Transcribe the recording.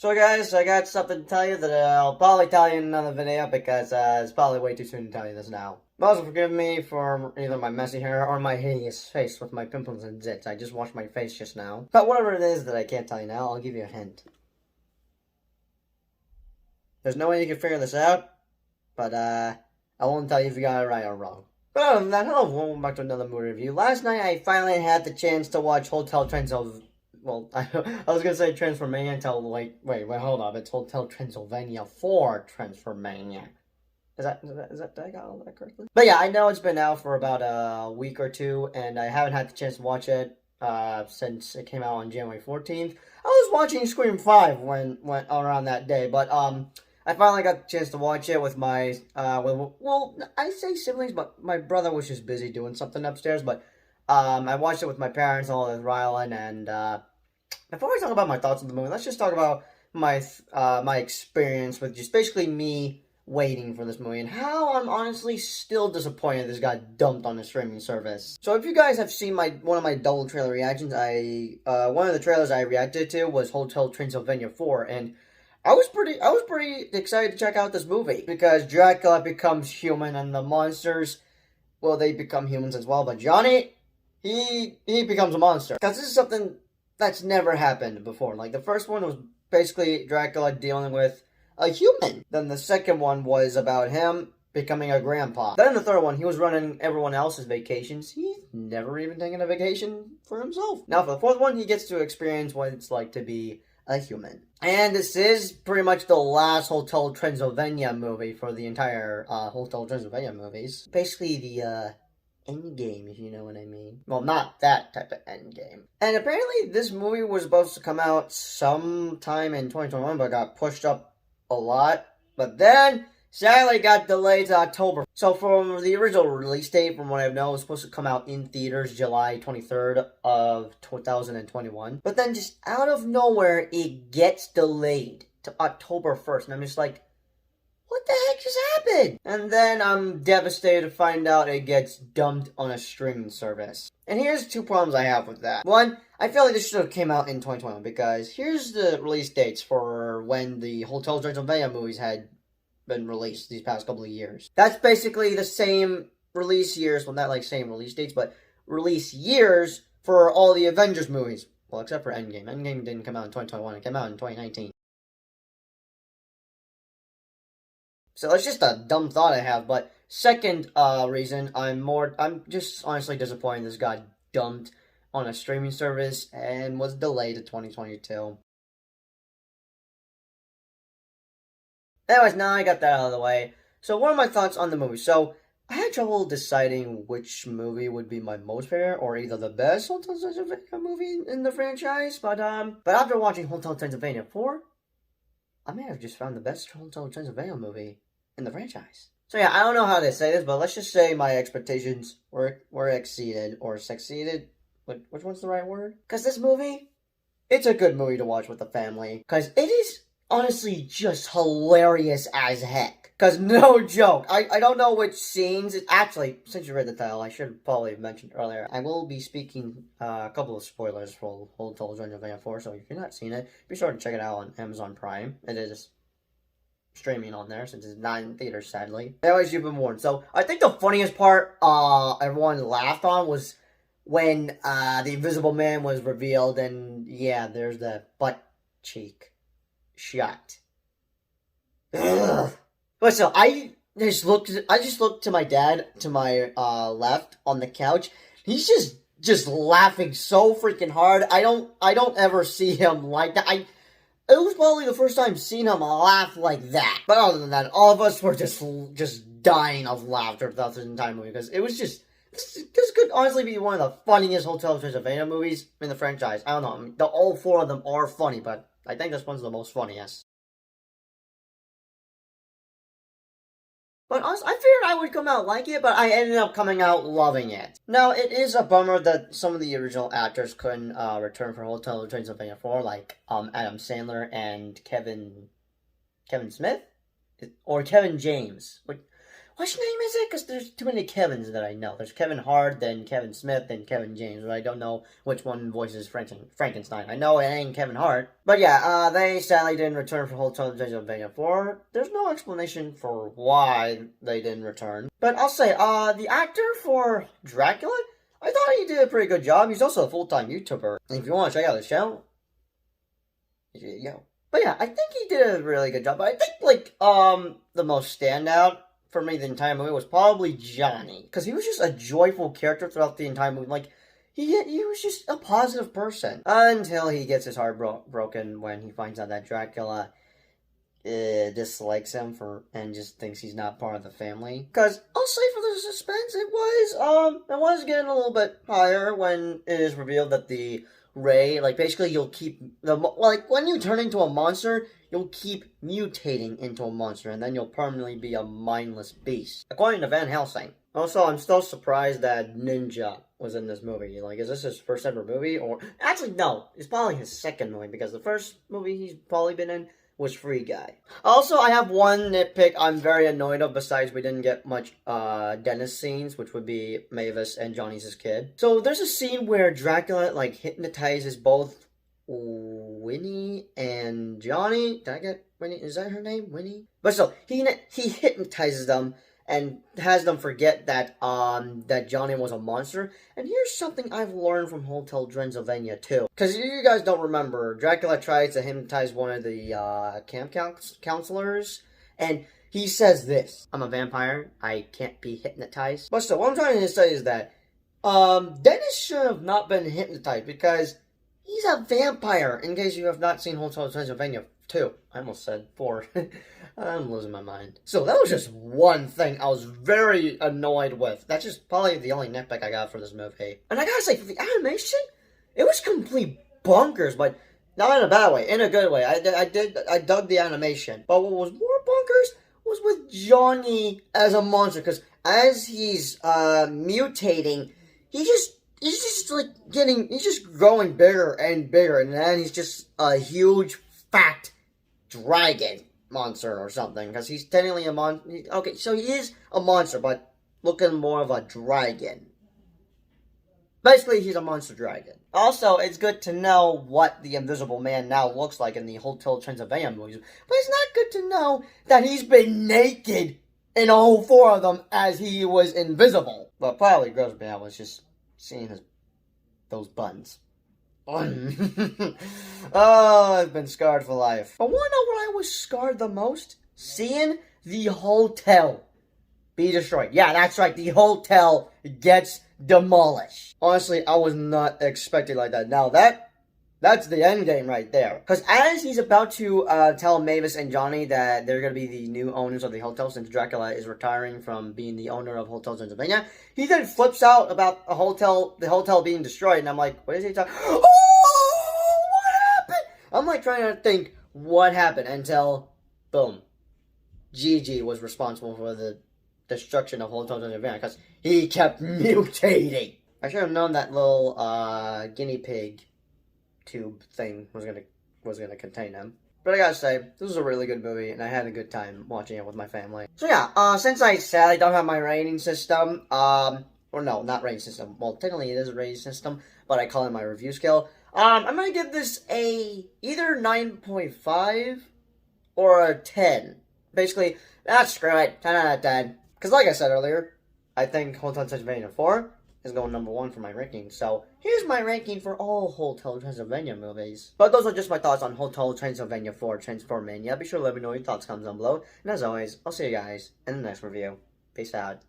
So guys, I got something to tell you that I'll probably tell you in another video because it's probably way too soon to tell you this now. But also forgive me for either my messy hair or my hideous face with my pimples and zits. I just washed my face just now. But whatever it is that I can't tell you now, I'll give you a hint. There's no way you can figure this out, but I won't tell you if you got it right or wrong. But other than that, hello, welcome back to another movie review. Last night I finally had the chance to watch Hotel Transylvania. Well, I was gonna say Transformania until wait, hold up. It's Hotel Transylvania 4 Transformania. Did I got all that correctly? But yeah, I know it's been out for about a week or two, and I haven't had the chance to watch it since it came out on January 14th. I was watching Scream 5 when around that day, but I finally got the chance to watch it with my well, I say siblings, but my brother was just busy doing something upstairs. But I watched it with my parents, all with Rylan, and before I talk about my thoughts on the movie, let's just talk about my my experience with just basically me waiting for this movie and how I'm honestly still disappointed this got dumped on the streaming service. So if you guys have seen one of my double trailer reactions, one of the trailers I reacted to was Hotel Transylvania 4, and I was pretty excited to check out this movie because Dracula becomes human and the monsters, well, they become humans as well, but Johnny, he becomes a monster. Because this is something that's never happened before. Like, the first one was basically Dracula dealing with a human. Then the second one was about him becoming a grandpa. Then the third one, he was running everyone else's vacations. He's never even taken a vacation for himself. Now for the fourth one, he gets to experience what it's like to be a human. And this is pretty much the last Hotel Transylvania movie for the entire Hotel Transylvania movies. Basically the end game, if you know what I mean. Well, not that type of end game. And apparently this movie was supposed to come out sometime in 2021, but got pushed up a lot. But then, sadly, got delayed to October. So from the original release date, from what I know, it was supposed to come out in theaters July 23rd of 2021. But then just out of nowhere, it gets delayed to October 1st. And I'm just like, what the heck just happened? And then I'm devastated to find out it gets dumped on a streaming service. And here's two problems I have with that. One, I feel like this should have came out in 2021 because here's the release dates for when the Hotel Transylvania movies had been released these past couple of years. That's basically the same release years, well, not like same release dates, but release years for all the Avengers movies. Well, except for Endgame. Endgame didn't come out in 2021, it came out in 2019. So it's just a dumb thought I have, but second reason, I'm just honestly disappointed this got dumped on a streaming service and was delayed to 2022. Anyways, now I got that out of the way. So what are my thoughts on the movie? So I had trouble deciding which movie would be my most favorite or either the best Hotel Transylvania movie in the franchise, but after watching Hotel Transylvania 4, I may have just found the best Hotel Transylvania movie in the franchise. So yeah, I don't know how to say this, but let's just say my expectations were exceeded or succeeded. Which one's the right word? Because this movie, it's a good movie to watch with the family. Because it is honestly just hilarious as heck. Because no joke, I don't know which scenes. Actually, since you read the title, I should probably have mentioned earlier. I will be speaking a couple of spoilers for Hotel Transylvania 4, so if you're not seeing it, be sure to check it out on Amazon Prime. It is streaming on there since it's not in theaters, sadly. Anyways, you've been warned. So I think the funniest part everyone laughed on was when the Invisible Man was revealed, and yeah, there's the butt cheek shot. Ugh. But so I just looked to my dad to my left on the couch. He's just laughing so freaking hard. I don't ever see him like that. It was probably the first time seeing him laugh like that. But other than that, all of us were just dying of laughter throughout this entire movie because it was just. This could honestly be one of the funniest Hotel Transylvania movies in the franchise. I don't know. I mean, all four of them are funny, but I think this one's the most funniest. But honestly, I figured I would come out like it, but I ended up coming out loving it. Now, it is a bummer that some of the original actors couldn't return for Hotel Transylvania 4, like Adam Sandler and Kevin Smith? Or Kevin James. which name is it? Because there's too many Kevins that I know. There's Kevin Hart, then Kevin Smith, then Kevin James, but I don't know which one voices Frankenstein. I know it ain't Kevin Hart. But yeah, they sadly didn't return for Hotel Transylvania 4. There's no explanation for why they didn't return. But I'll say, the actor for Dracula, I thought he did a pretty good job. He's also a full-time YouTuber. And if you want to check out his channel, yo. But yeah, I think he did a really good job. But I think, like, the most standout for me the entire movie was probably Johnny. Because he was just a joyful character throughout the entire movie. Like, he was just a positive person. Until he gets his heart broken when he finds out that Dracula dislikes him and just thinks he's not part of the family. Because I'll say for the suspense, it was getting a little bit higher when it is revealed that the Ray, like, basically you'll keep, like, when you turn into a monster, you'll keep mutating into a monster, and then you'll permanently be a mindless beast, according to Van Helsing. Also, I'm still surprised that Ninja was in this movie. Like, is this his first ever movie? Or, actually, no, it's probably his second movie, because the first movie he's probably been in was Free Guy. Also, I have one nitpick I'm very annoyed of, besides we didn't get much dentist scenes, which would be Mavis and Johnny's kid. So there's a scene where Dracula, like, hypnotizes both Winnie and Johnny. Did I get Winnie? Is that her name? Winnie? But so, he hypnotizes them and has them forget that that Johnny was a monster. And here's something I've learned from Hotel Transylvania too. Because you guys don't remember, Dracula tries to hypnotize one of the camp counselors, and he says this: "I'm a vampire, I can't be hypnotized." But still, what I'm trying to say is that Dennis should have not been hypnotized, because he's a vampire, in case you have not seen Hotel Transylvania 2. I almost said 4. I'm losing my mind. So that was just one thing I was very annoyed with. That's just probably the only nitpick I got for this movie. And I gotta say, for the animation, it was complete bonkers, but not in a bad way, in a good way. I dug the animation. But what was more bonkers was with Johnny as a monster, because as he's mutating, he's just growing bigger and bigger, and then he's just a huge fat dragon monster or something, because he's technically a monster. Okay, so he is a monster, but looking more of a dragon. Basically, he's a monster dragon. Also, it's good to know what the Invisible Man now looks like in the Hotel Transylvania movies, but it's not good to know that he's been naked in all 4 of them as he was invisible. But probably grossed me out was just seeing those buns. Oh, I've been scarred for life. But wanna know what I was scarred the most? Seeing the hotel be destroyed. Yeah, that's right, the hotel gets demolished. Honestly, I was not expecting like that. Now that's the end game right there. Because as he's about to tell Mavis and Johnny that they're going to be the new owners of the hotel, since Dracula is retiring from being the owner of Hotel Transylvania, he then flips out about the hotel being destroyed, and I'm like, what is he talking? Oh, what happened? I'm like trying to think what happened until, boom, Gigi was responsible for the destruction of Hotel Transylvania, because he kept mutating. I should have known that little guinea pig tube thing was gonna contain him. But I gotta say, this was a really good movie, and I had a good time watching it with my family. So yeah, since I sadly don't have my rating system, or no, not rating system. Well, technically it is a rating system, but I call it my review scale. I'm gonna give this either 9.5 or a 10. Basically, screw it, 10 out of 10. Because like I said earlier, I think Hotel Transylvania 4 is going number 1 for my ranking. So here's my ranking for all Hotel Transylvania movies. But those are just my thoughts on Hotel Transylvania 4 Transformania. Be sure to let me know your thoughts, comments down below. And as always, I'll see you guys in the next review. Peace out.